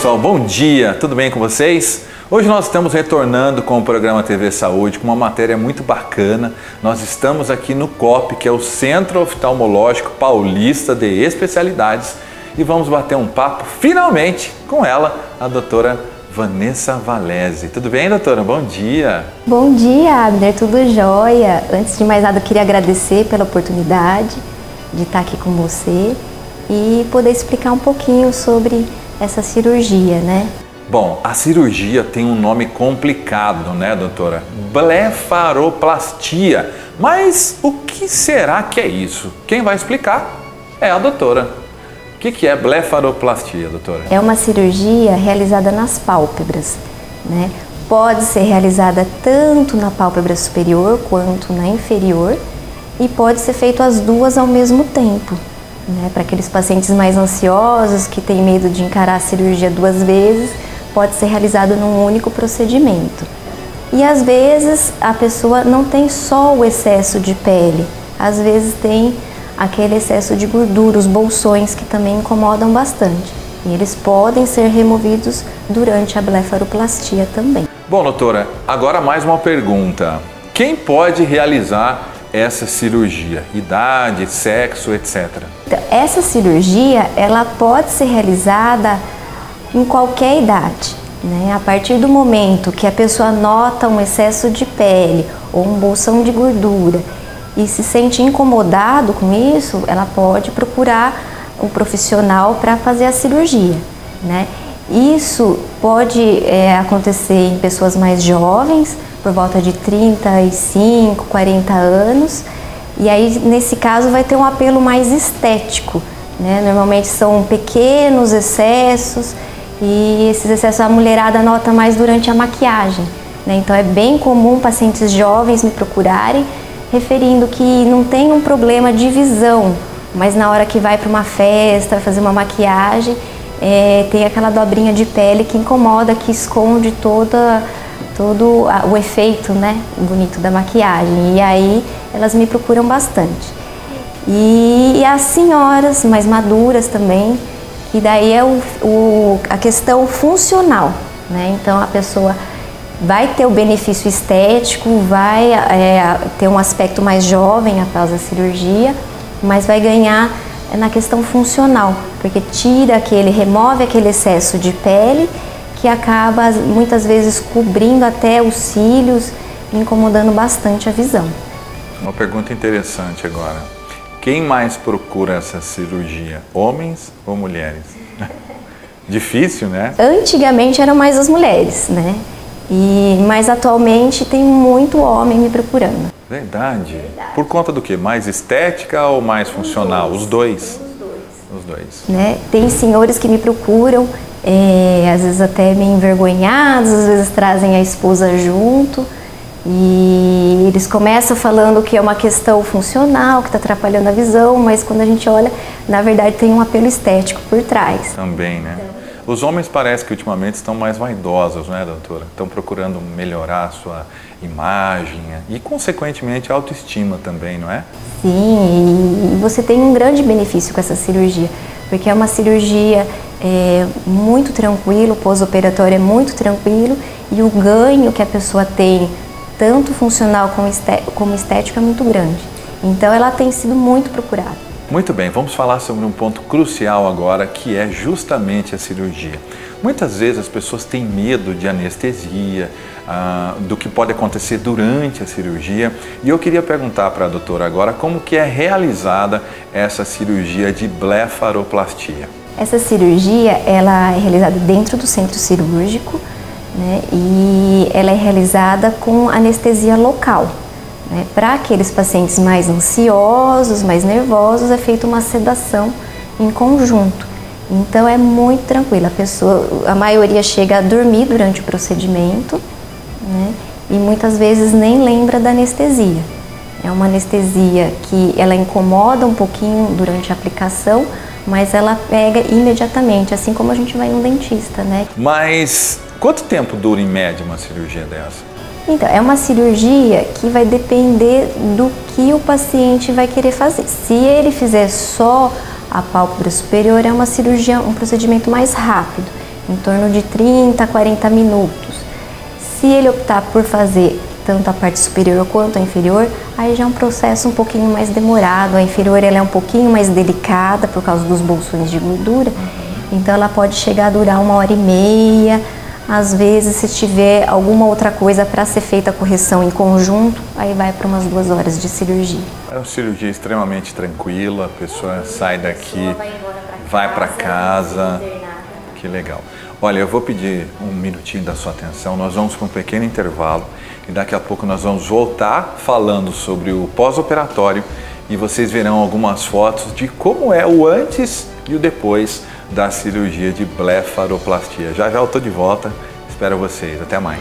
pessoal, bom dia, tudo bem com vocês? Hoje nós estamos retornando com o programa TV Saúde com uma matéria muito bacana. Nós estamos aqui no COP, que é o Centro Oftalmológico Paulista de Especialidades, e vamos bater um papo finalmente com ela, a doutora Vanessa Valese. Tudo bem, doutora? Bom dia! Bom dia, Abner, tudo jóia? Antes de mais nada, eu queria agradecer pela oportunidade de estar aqui com você e poder explicar um pouquinho sobre essa cirurgia, né? Bom, a cirurgia tem um nome complicado, né, doutora? Blefaroplastia. Mas o que será que é isso? Quem vai explicar é a doutora. O que é blefaroplastia, doutora? É uma cirurgia realizada nas pálpebras, né? Pode ser realizada tanto na pálpebra superior quanto na inferior e pode ser feito as duas ao mesmo tempo, né? Para aqueles pacientes mais ansiosos que têm medo de encarar a cirurgia duas vezes, pode ser realizado num único procedimento. E às vezes a pessoa não tem só o excesso de pele, às vezes tem aquele excesso de gordura, os bolsões que também incomodam bastante. E eles podem ser removidos durante a blefaroplastia também. Bom, doutora, agora mais uma pergunta. Quem pode realizar essa cirurgia? Idade, sexo, etc. Então, essa cirurgia, ela pode ser realizada em qualquer idade, né? A partir do momento que a pessoa nota um excesso de pele ou um bolsão de gordura e se sente incomodado com isso, ela pode procurar um profissional para fazer a cirurgia, né? Isso pode acontecer em pessoas mais jovens, por volta de 35, 40 anos, e aí nesse caso vai ter um apelo mais estético, né? Normalmente são pequenos excessos e esses excessos a mulherada nota mais durante a maquiagem, né? Então é bem comum pacientes jovens me procurarem referindo que não tem um problema de visão, mas na hora que vai para uma festa, fazer uma maquiagem, tem aquela dobrinha de pele que incomoda, que esconde todo o efeito, né, bonito da maquiagem. E aí elas me procuram bastante. E as senhoras mais maduras também, que daí é a questão funcional, né? Então a pessoa vai ter o benefício estético, vai ter um aspecto mais jovem após a cirurgia, mas vai ganhar na questão funcional, porque remove aquele excesso de pele que acaba muitas vezes cobrindo até os cílios, incomodando bastante a visão. Uma pergunta interessante agora. Quem mais procura essa cirurgia? Homens ou mulheres? Difícil, né? Antigamente eram mais as mulheres, né? Mas atualmente tem muito homem me procurando. Verdade. Por conta do quê? Mais estética ou mais funcional? Os dois. Os dois. Né? Tem senhores que me procuram, às vezes até meio envergonhados, às vezes trazem a esposa junto e eles começam falando que é uma questão funcional, que está atrapalhando a visão, mas quando a gente olha, na verdade tem um apelo estético por trás. Também, né? Os homens parece que ultimamente estão mais vaidosos, né, doutora? Estão procurando melhorar a sua imagem e, consequentemente, a autoestima também, não é? Sim, e você tem um grande benefício com essa cirurgia, porque é uma cirurgia muito tranquila, o pós-operatório é muito tranquilo e o ganho que a pessoa tem, tanto funcional como estético, é muito grande. Então, ela tem sido muito procurada. Muito bem, vamos falar sobre um ponto crucial agora, que é justamente a cirurgia. Muitas vezes as pessoas têm medo de anestesia, do que pode acontecer durante a cirurgia. E eu queria perguntar para a doutora agora como que é realizada essa cirurgia de blefaroplastia. Essa cirurgia ela é realizada dentro do centro cirúrgico, né, e ela é realizada com anestesia local. Para aqueles pacientes mais ansiosos, mais nervosos, é feita uma sedação em conjunto. Então é muito tranquilo, a maioria chega a dormir durante o procedimento, né, e muitas vezes nem lembra da anestesia. É uma anestesia que ela incomoda um pouquinho durante a aplicação, mas ela pega imediatamente, assim como a gente vai no dentista, né? Mas quanto tempo dura em média uma cirurgia dessa? Então, é uma cirurgia que vai depender do que o paciente vai querer fazer. Se ele fizer só a pálpebra superior, é uma cirurgia, um procedimento mais rápido. em torno de 30 a 40 minutos. Se ele optar por fazer tanto a parte superior quanto a inferior, aí já é um processo um pouquinho mais demorado. A inferior ela é um pouquinho mais delicada por causa dos bolsões de gordura, então ela pode chegar a durar 1h30. Às vezes, se tiver alguma outra coisa para ser feita a correção em conjunto, aí vai para umas 2 horas de cirurgia. É uma cirurgia extremamente tranquila, a pessoa sai daqui, vai para casa. Que legal. Olha, eu vou pedir um minutinho da sua atenção, nós vamos para um pequeno intervalo e daqui a pouco nós vamos voltar falando sobre o pós-operatório e vocês verão algumas fotos de como é o antes e o depois da cirurgia de blefaroplastia. Já já eu estou de volta, espero vocês, até mais.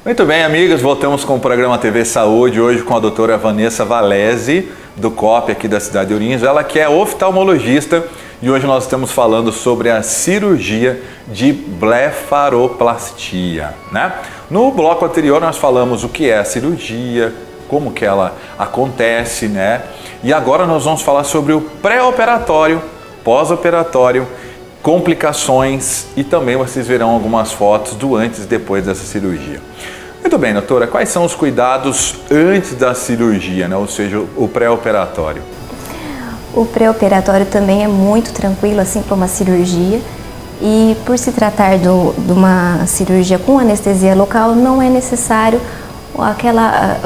Muito bem, amigas, voltamos com o programa TV Saúde, hoje com a doutora Vanessa Valese, do COP aqui da cidade de Ourinhos, ela que é oftalmologista e hoje nós estamos falando sobre a cirurgia de blefaroplastia, né? No bloco anterior nós falamos o que é a cirurgia, como que ela acontece, né? E agora nós vamos falar sobre o pré-operatório, pós-operatório, complicações e também vocês verão algumas fotos do antes e depois dessa cirurgia. Muito bem, doutora, quais são os cuidados antes da cirurgia, né? Ou seja, o pré-operatório? O pré-operatório também é muito tranquilo, assim como a cirurgia. E por se tratar de uma cirurgia com anestesia local, não é necessário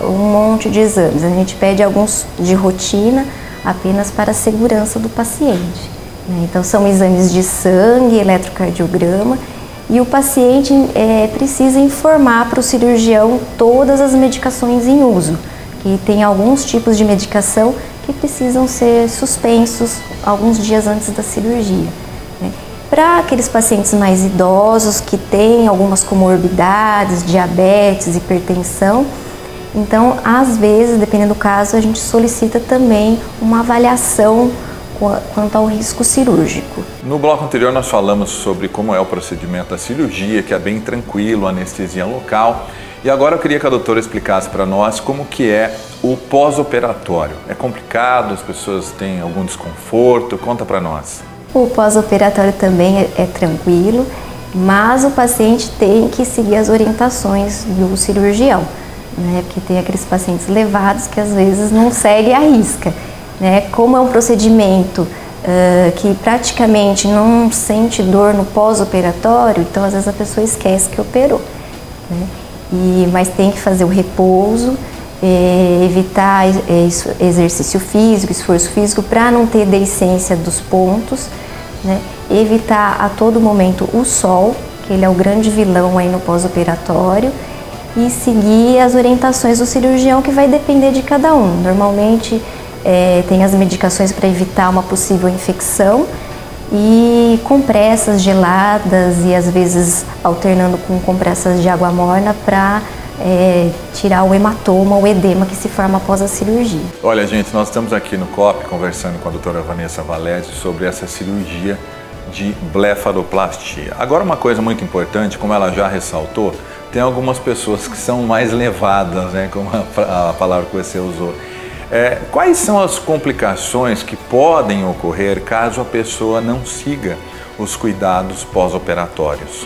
um monte de exames. A gente pede alguns de rotina apenas para a segurança do paciente, né? Então são exames de sangue, eletrocardiograma e o paciente precisa informar para o cirurgião todas as medicações em uso, que tem alguns tipos de medicação que precisam ser suspensos alguns dias antes da cirurgia, né? Para aqueles pacientes mais idosos que têm algumas comorbidades, diabetes, hipertensão, então às vezes, dependendo do caso, a gente solicita também uma avaliação quanto ao risco cirúrgico. No bloco anterior nós falamos sobre como é o procedimento da cirurgia, que é bem tranquilo, anestesia local. E agora eu queria que a doutora explicasse para nós como que é o pós-operatório. É complicado, as pessoas têm algum desconforto? Conta para nós. O pós-operatório também é tranquilo, mas o paciente tem que seguir as orientações do cirurgião, né? Porque tem aqueles pacientes levados que às vezes não seguem a risca, né? Como é um procedimento que praticamente não sente dor no pós-operatório, então às vezes a pessoa esquece que operou, né? Mas tem que fazer o repouso, evitar exercício físico, esforço físico para não ter deiscência dos pontos, né? Evitar a todo momento o sol, que ele é o grande vilão aí no pós-operatório, e seguir as orientações do cirurgião, que vai depender de cada um. Normalmente tem as medicações para evitar uma possível infecção e compressas geladas e às vezes alternando com compressas de água morna para tirar o hematoma, o edema que se forma após a cirurgia. Olha, gente, nós estamos aqui no COP conversando com a doutora Vanessa Valese sobre essa cirurgia de blefaroplastia. Agora, uma coisa muito importante, como ela já ressaltou, tem algumas pessoas que são mais levadas, né, como a palavra que você usou. Quais são as complicações que podem ocorrer caso a pessoa não siga os cuidados pós-operatórios?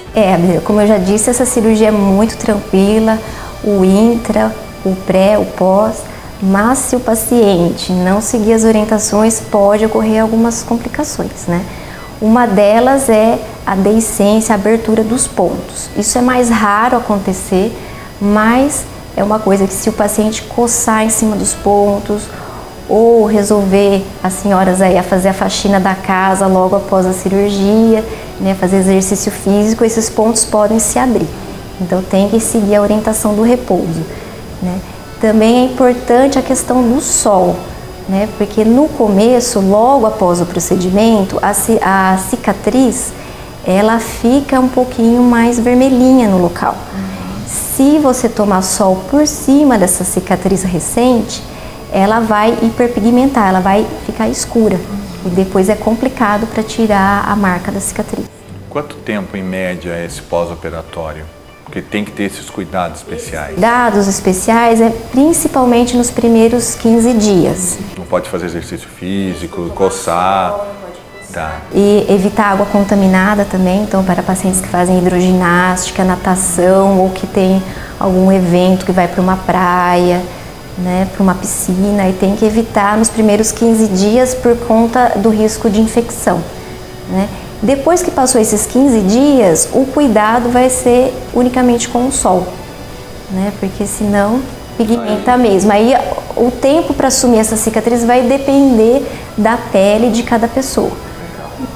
Como eu já disse, essa cirurgia é muito tranquila, o intra, o pré, o pós, mas se o paciente não seguir as orientações, pode ocorrer algumas complicações, né? Uma delas é a deiscência, a abertura dos pontos. Isso é mais raro acontecer, mas é uma coisa que se o paciente coçar em cima dos pontos ou resolver as senhoras aí a fazer a faxina da casa logo após a cirurgia, né, fazer exercício físico, esses pontos podem se abrir. Então tem que seguir a orientação do repouso, né? Também é importante a questão do sol, né? Porque no começo, logo após o procedimento, a cicatriz ela fica um pouquinho mais vermelhinha no local. Se você tomar sol por cima dessa cicatriz recente, ela vai hiperpigmentar, ela vai ficar escura e depois é complicado para tirar a marca da cicatriz. Quanto tempo em média é esse pós-operatório? Porque tem que ter esses cuidados especiais. Cuidados especiais é principalmente nos primeiros 15 dias. Não pode fazer exercício físico, coçar. Tá. E evitar água contaminada também, então para pacientes que fazem hidroginástica, natação ou que tem algum evento que vai para uma praia, né, para uma piscina, e tem que evitar nos primeiros 15 dias por conta do risco de infecção, né? Depois que passou esses 15 dias, o cuidado vai ser unicamente com o sol, né, porque senão pigmenta mesmo. Aí o tempo para assumir essa cicatriz vai depender da pele de cada pessoa,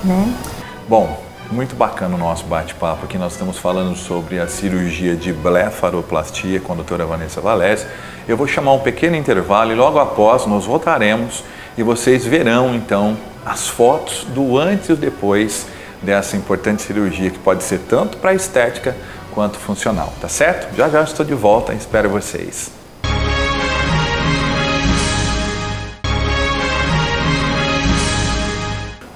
né? Bom, muito bacana o nosso bate-papo aqui. Nós estamos falando sobre a cirurgia de blefaroplastia com a doutora Vanessa Valese. Eu vou chamar um pequeno intervalo e logo após nós voltaremos e vocês verão então as fotos do antes e o depois dessa importante cirurgia que pode ser tanto para estética quanto funcional, tá certo? Já já estou de volta e espero vocês.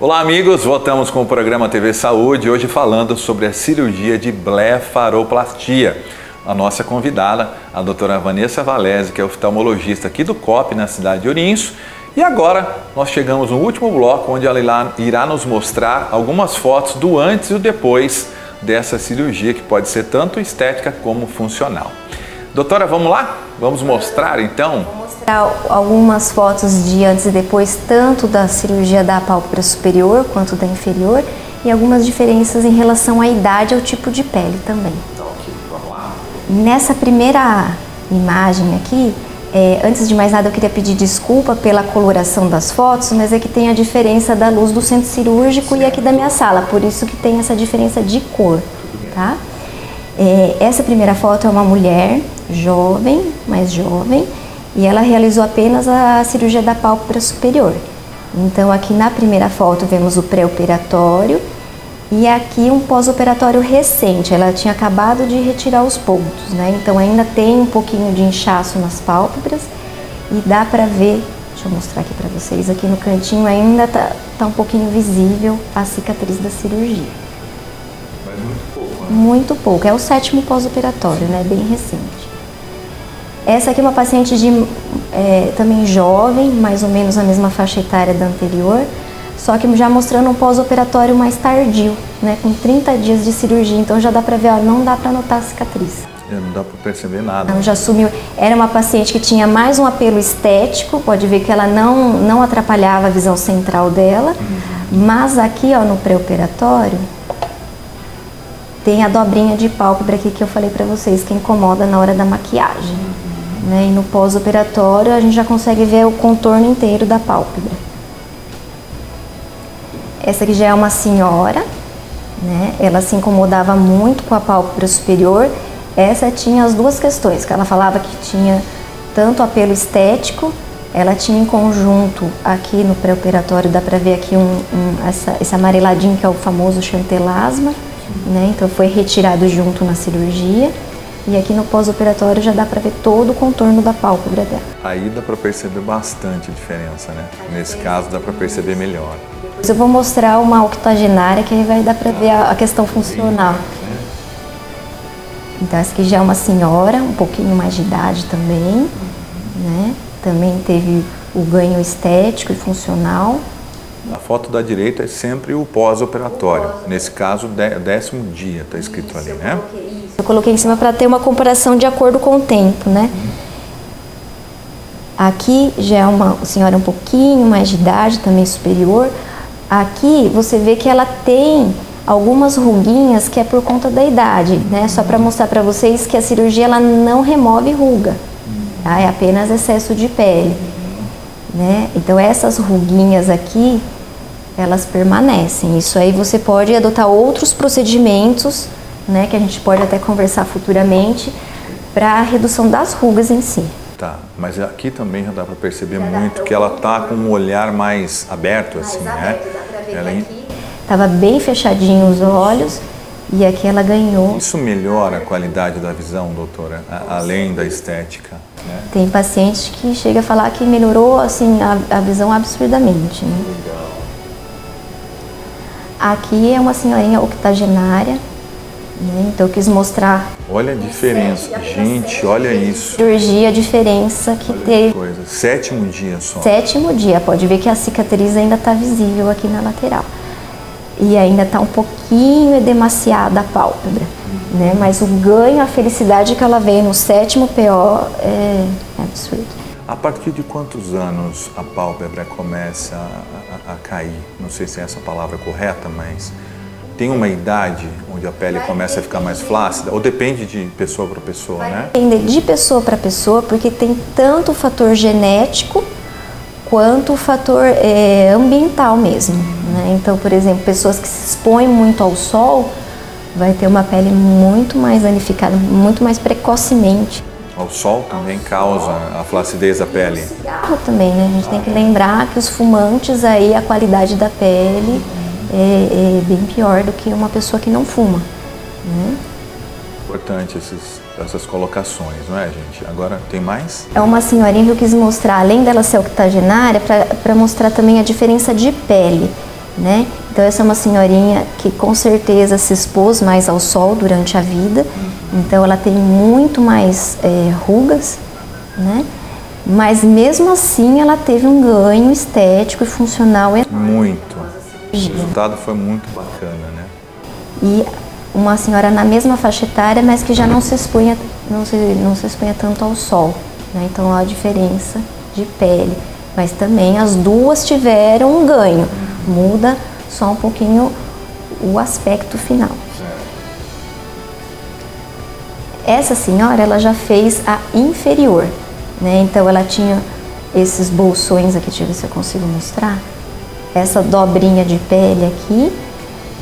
Olá amigos, voltamos com o programa TV Saúde, hoje falando sobre a cirurgia de blefaroplastia. A nossa convidada, a doutora Vanessa Valese, que é oftalmologista aqui do COP, na cidade de Ourinhos. E agora nós chegamos no último bloco, onde ela irá nos mostrar algumas fotos do antes e o depois dessa cirurgia, que pode ser tanto estética como funcional. Doutora, vamos lá? Vamos mostrar então? Vou mostrar algumas fotos de antes e depois, tanto da cirurgia da pálpebra superior quanto da inferior, e algumas diferenças em relação à idade e ao tipo de pele também. Ok, vamos lá. Nessa primeira imagem aqui, antes de mais nada eu queria pedir desculpa pela coloração das fotos, mas é que tem a diferença da luz do centro cirúrgico e aqui da minha sala, por isso que tem essa diferença de cor, tá? Essa primeira foto é uma mulher jovem, mais jovem, e ela realizou apenas a cirurgia da pálpebra superior. Então aqui na primeira foto vemos o pré-operatório e aqui um pós-operatório recente. Ela tinha acabado de retirar os pontos, né? Então ainda tem um pouquinho de inchaço nas pálpebras e dá pra ver, deixa eu mostrar aqui pra vocês, aqui no cantinho ainda tá um pouquinho visível a cicatriz da cirurgia. Mas muito pouco, né? Muito pouco, é o 7º pós-operatório, né? Bem recente. Essa aqui é uma paciente também jovem, mais ou menos a mesma faixa etária da anterior, só que já mostrando um pós-operatório mais tardio, né, com 30 dias de cirurgia, então já dá pra ver, ó, não dá pra notar a cicatriz. Não dá pra perceber nada. Não, já sumiu. Era uma paciente que tinha mais um apelo estético, pode ver que ela não atrapalhava a visão central dela, mas aqui, ó, no pré-operatório, tem a dobrinha de pálpebra aqui que eu falei pra vocês, que incomoda na hora da maquiagem. Né? E no pós-operatório a gente já consegue ver o contorno inteiro da pálpebra. Essa aqui já é uma senhora, né? Ela se incomodava muito com a pálpebra superior. Essa tinha as duas questões, que ela falava que tinha tanto apelo estético, ela tinha em conjunto aqui no pré-operatório, dá pra ver aqui esse amareladinho que é o famoso chantelasma, né? Então foi retirado junto na cirurgia. E aqui no pós-operatório já dá pra ver todo o contorno da pálpebra dela. Aí dá pra perceber bastante a diferença, né? Nesse caso dá pra perceber melhor. Eu vou mostrar uma octogenária que aí vai dar pra ver a questão funcional. Então essa aqui já é uma senhora, um pouquinho mais de idade também, né? Também teve o ganho estético e funcional. A foto da direita é sempre o pós-operatório. Nesse caso, 10º dia, tá escrito ali, né? Eu coloquei em cima para ter uma comparação de acordo com o tempo, né? Aqui já é uma senhora um pouquinho mais de idade, também superior. Aqui você vê que ela tem algumas ruguinhas que é por conta da idade, né? Só para mostrar para vocês que a cirurgia ela não remove ruga, tá? É apenas excesso de pele, né? Então essas ruguinhas aqui, elas permanecem. Isso aí você pode adotar outros procedimentos, né, que a gente pode até conversar futuramente, para a redução das rugas em si. Tá, mas aqui também já dá para perceber muito que ela tá com um olhar mais aberto, assim, né? Ela Tava bem fechadinho os olhos e aqui ela ganhou. Isso melhora a qualidade da visão, doutora, além da estética, né? Tem paciente que chega a falar que melhorou assim a visão absurdamente, né? Aqui é uma senhorinha octogenária, né? Então eu quis mostrar. Olha a diferença, gente, olha isso. Cirurgia, a diferença que teve. Coisa. 7º dia só. 7º dia, pode ver que a cicatriz ainda está visível aqui na lateral. E ainda está um pouquinho demasiada a pálpebra, né? Mas o ganho, a felicidade que ela veio no 7º PO é absurdo. A partir de quantos anos a pálpebra começa a cair? Não sei se é essa palavra correta, mas tem uma idade onde a pele começa a ficar mais flácida? Ou depende de pessoa para pessoa, né? Depende de pessoa para pessoa, porque tem tanto o fator genético quanto o fator ambiental mesmo, né? Então, por exemplo, pessoas que se expõem muito ao sol vai ter uma pele muito mais danificada, muito mais precocemente. O sol também causa a flacidez da pele? O cigarro também, né? A gente tem que lembrar que os fumantes aí, a qualidade da pele é bem pior do que uma pessoa que não fuma, né? Importante essas colocações, não é, gente? Agora, tem mais? É uma senhorinha que eu quis mostrar, além dela ser octogenária, para mostrar também a diferença de pele, né? Então essa é uma senhorinha que com certeza se expôs mais ao sol durante a vida, então ela tem muito mais rugas, né? Mas mesmo assim ela teve um ganho estético e funcional enorme. Muito. O resultado foi muito bacana, né? E uma senhora na mesma faixa etária, mas que já não se expunha tanto ao sol, né? Então há a diferença de pele, mas também as duas tiveram um ganho, muda só um pouquinho o aspecto final. Essa senhora, ela já fez a inferior, né? Então ela tinha esses bolsões aqui, deixa eu ver se eu consigo mostrar, essa dobrinha de pele aqui,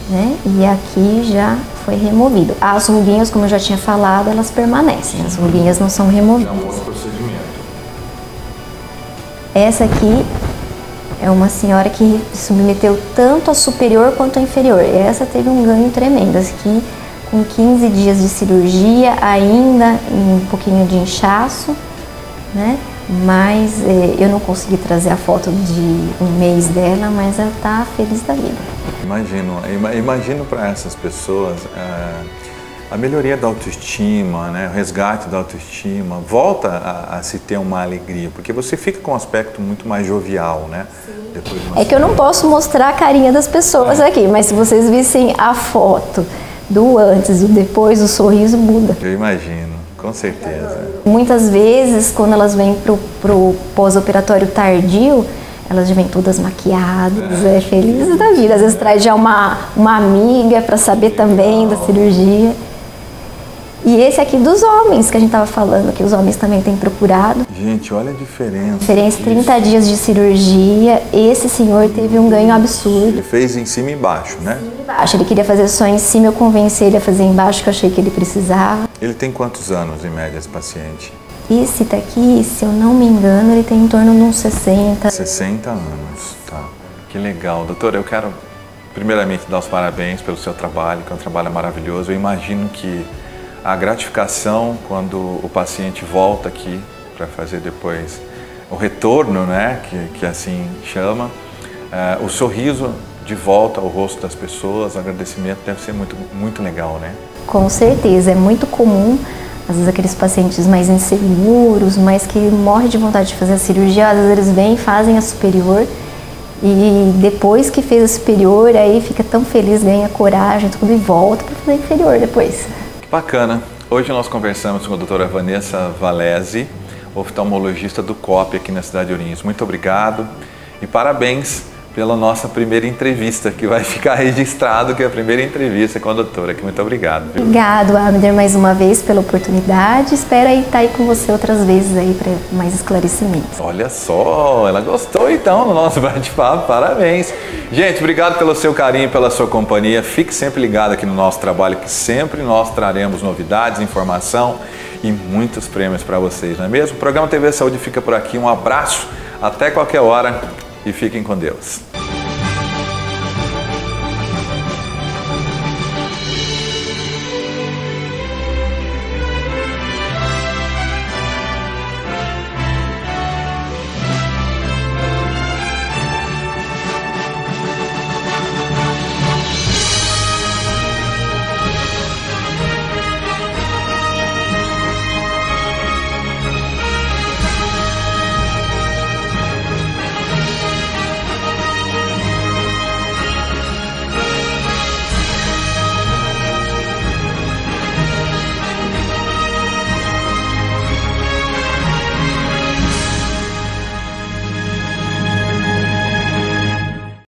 né? E aqui já foi removido. As ruguinhas, como eu já tinha falado, elas permanecem, as ruguinhas não são removidas. É um outro procedimento. Essa aqui é uma senhora que submeteu tanto a superior quanto a inferior. Essa teve um ganho tremendo, aqui com 15 dias de cirurgia, ainda um pouquinho de inchaço, né? Mas eu não consegui trazer a foto de um mês dela, mas ela está feliz da vida. Imagino para essas pessoas a melhoria da autoestima, né? O resgate da autoestima, volta a se ter uma alegria, porque você fica com um aspecto muito mais jovial, né? Depois de É que eu não posso mostrar a carinha das pessoas aqui, mas se vocês vissem a foto do antes e depois, o sorriso muda. Eu imagino, com certeza. Muitas vezes, quando elas vêm pro pós-operatório tardio, elas já vêm todas maquiadas, felizes da vida. Às vezes traz já uma amiga para saber também da cirurgia. E esse aqui dos homens, que a gente estava falando, que os homens também têm procurado. Gente, olha a diferença. Diferença, 30 dias de cirurgia, esse senhor teve um ganho absurdo. Ele fez em cima e embaixo, né? Embaixo, ele queria fazer só em cima, eu convenci ele a fazer embaixo, que eu achei que ele precisava. Ele tem quantos anos, em média, esse paciente? Esse daqui, se eu não me engano, ele tem em torno de uns 60. 60 anos, tá. Que legal. Doutora, eu quero primeiramente dar os parabéns pelo seu trabalho, que é um trabalho maravilhoso. Eu imagino que a gratificação quando o paciente volta aqui para fazer depois o retorno, né, que assim chama, o sorriso de volta ao rosto das pessoas, o agradecimento deve ser muito, muito legal, né? Com certeza, é muito comum, às vezes aqueles pacientes mais inseguros, mas que morrem de vontade de fazer a cirurgia, às vezes eles vêm e fazem a superior e depois que fez a superior, aí fica tão feliz, ganha coragem, tudo e volta para fazer a inferior depois. Bacana. Hoje nós conversamos com a doutora Vanessa Valese, oftalmologista do COP aqui na cidade de Ourinhos. Muito obrigado e parabéns pela nossa primeira entrevista, que vai ficar registrado que é a primeira entrevista com a doutora. Muito obrigado. Viu? Obrigado, Abner, mais uma vez pela oportunidade. Espero aí estar aí com você outras vezes aí para mais esclarecimentos. Olha só, ela gostou então do nosso bate-papo. Parabéns. Gente, obrigado pelo seu carinho, pela sua companhia. Fique sempre ligado aqui no nosso trabalho, que sempre nós traremos novidades, informação e muitos prêmios para vocês, não é mesmo? O programa TV Saúde fica por aqui. Um abraço, até qualquer hora e fiquem com Deus.